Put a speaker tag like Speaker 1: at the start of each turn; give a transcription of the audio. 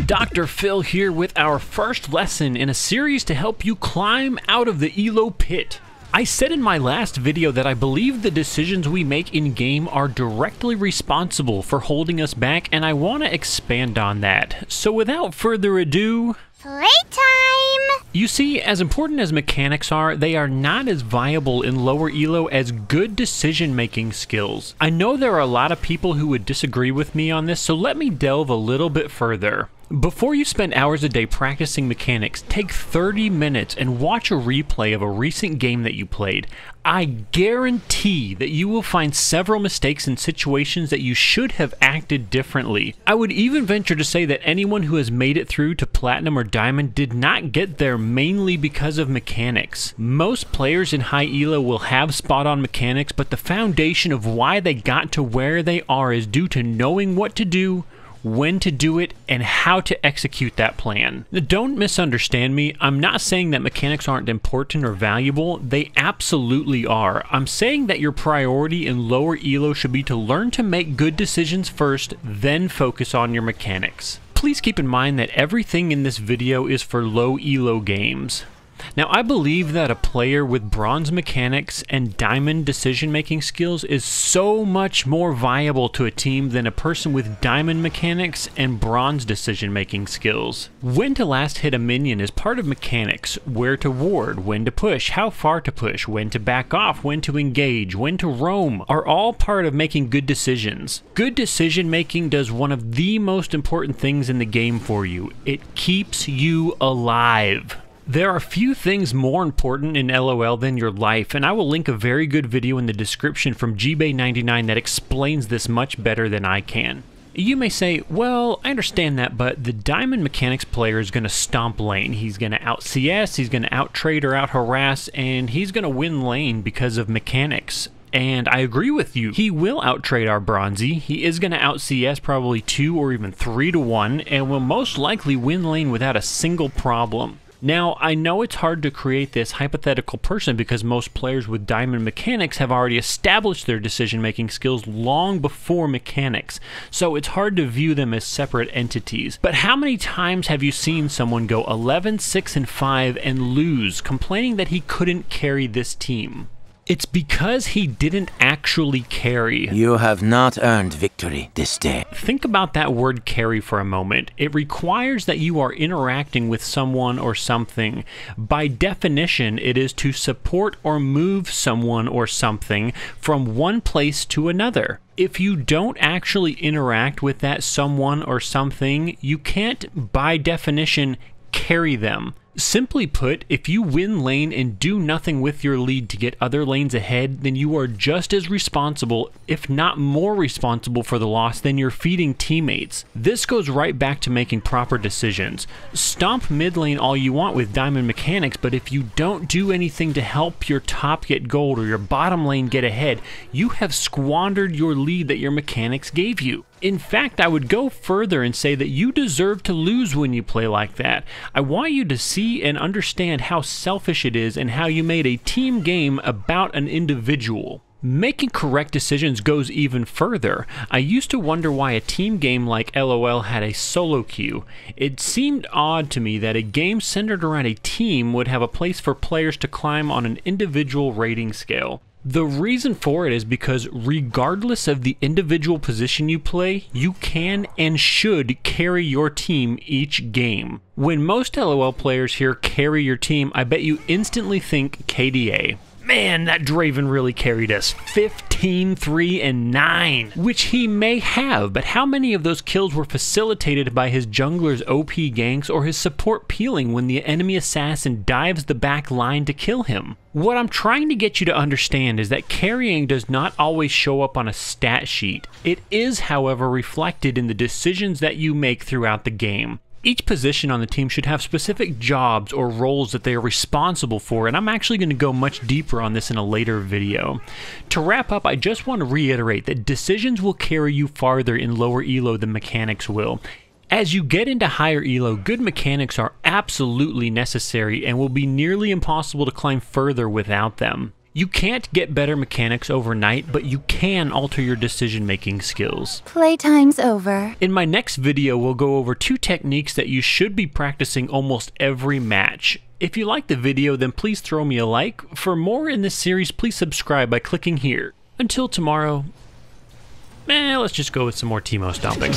Speaker 1: Dr. Phil here with our first lesson in a series to help you climb out of the Elo pit. I said in my last video that I believe the decisions we make in-game are directly responsible for holding us back, and I want to expand on that. So without further ado...
Speaker 2: Playtime!
Speaker 1: You see, as important as mechanics are, they are not as viable in lower Elo as good decision-making skills. I know there are a lot of people who would disagree with me on this, so let me delve a little bit further. Before you spend hours a day practicing mechanics, take 30 minutes and watch a replay of a recent game that you played. I guarantee that you will find several mistakes in situations that you should have acted differently. I would even venture to say that anyone who has made it through to Platinum or Diamond did not get there mainly because of mechanics. Most players in high Elo will have spot-on mechanics, but the foundation of why they got to where they are is due to knowing what to do, when to do it, and how to execute that plan. Don't misunderstand me. I'm not saying that mechanics aren't important or valuable. They absolutely are. I'm saying that your priority in lower Elo should be to learn to make good decisions first, then focus on your mechanics. Please keep in mind that everything in this video is for low Elo games. Now, I believe that a player with bronze mechanics and diamond decision-making skills is so much more viable to a team than a person with diamond mechanics and bronze decision-making skills. When to last hit a minion is part of mechanics. Where to ward, when to push, how far to push, when to back off, when to engage, when to roam, are all part of making good decisions. Good decision-making does one of the most important things in the game for you. It keeps you alive. There are few things more important in LOL than your life, and I will link a very good video in the description from GBay99 that explains this much better than I can. You may say, well, I understand that, but the Diamond Mechanics player is going to stomp lane. He's going to out-CS, he's going to out-trade or out-harass, and he's going to win lane because of mechanics. And I agree with you. He will out-trade our Bronzy. He is going to out-CS probably 2 or even 3 to 1, and will most likely win lane without a single problem. Now, I know it's hard to create this hypothetical person because most players with diamond mechanics have already established their decision-making skills long before mechanics, so it's hard to view them as separate entities. But how many times have you seen someone go 11, 6, and 5 and lose, complaining that he couldn't carry this team? It's because he didn't actually carry.
Speaker 3: You have not earned victory this day.
Speaker 1: Think about that word carry for a moment. It requires that you are interacting with someone or something. By definition, it is to support or move someone or something from one place to another. If you don't actually interact with that someone or something, you can't, by definition, carry them. Simply put, if you win lane and do nothing with your lead to get other lanes ahead, then you are just as responsible, if not more responsible for the loss than your feeding teammates. This goes right back to making proper decisions. Stomp mid lane all you want with diamond mechanics, but if you don't do anything to help your top get gold or your bottom lane get ahead, you have squandered your lead that your mechanics gave you. In fact, I would go further and say that you deserve to lose when you play like that. I want you to see and understand how selfish it is and how you made a team game about an individual. Making correct decisions goes even further. I used to wonder why a team game like LOL had a solo queue. It seemed odd to me that a game centered around a team would have a place for players to climb on an individual rating scale. The reason for it is because regardless of the individual position you play, you can and should carry your team each game. When most LOL players hear carry your team, I bet you instantly think KDA. Man, that Draven really carried us. 15, 3, and 9. Which he may have, but how many of those kills were facilitated by his jungler's OP ganks or his support peeling when the enemy assassin dives the back line to kill him? What I'm trying to get you to understand is that carrying does not always show up on a stat sheet. It is, however, reflected in the decisions that you make throughout the game. Each position on the team should have specific jobs or roles that they are responsible for, and I'm actually going to go much deeper on this in a later video. To wrap up, I just want to reiterate that decisions will carry you farther in lower Elo than mechanics will. As you get into higher Elo, good mechanics are absolutely necessary and will be nearly impossible to climb further without them. You can't get better mechanics overnight, but you can alter your decision-making skills.
Speaker 2: Playtime's over.
Speaker 1: In my next video, we'll go over 2 techniques that you should be practicing almost every match. If you liked the video, then please throw me a like. For more in this series, please subscribe by clicking here. Until tomorrow, let's just go with some more Teemo stomping.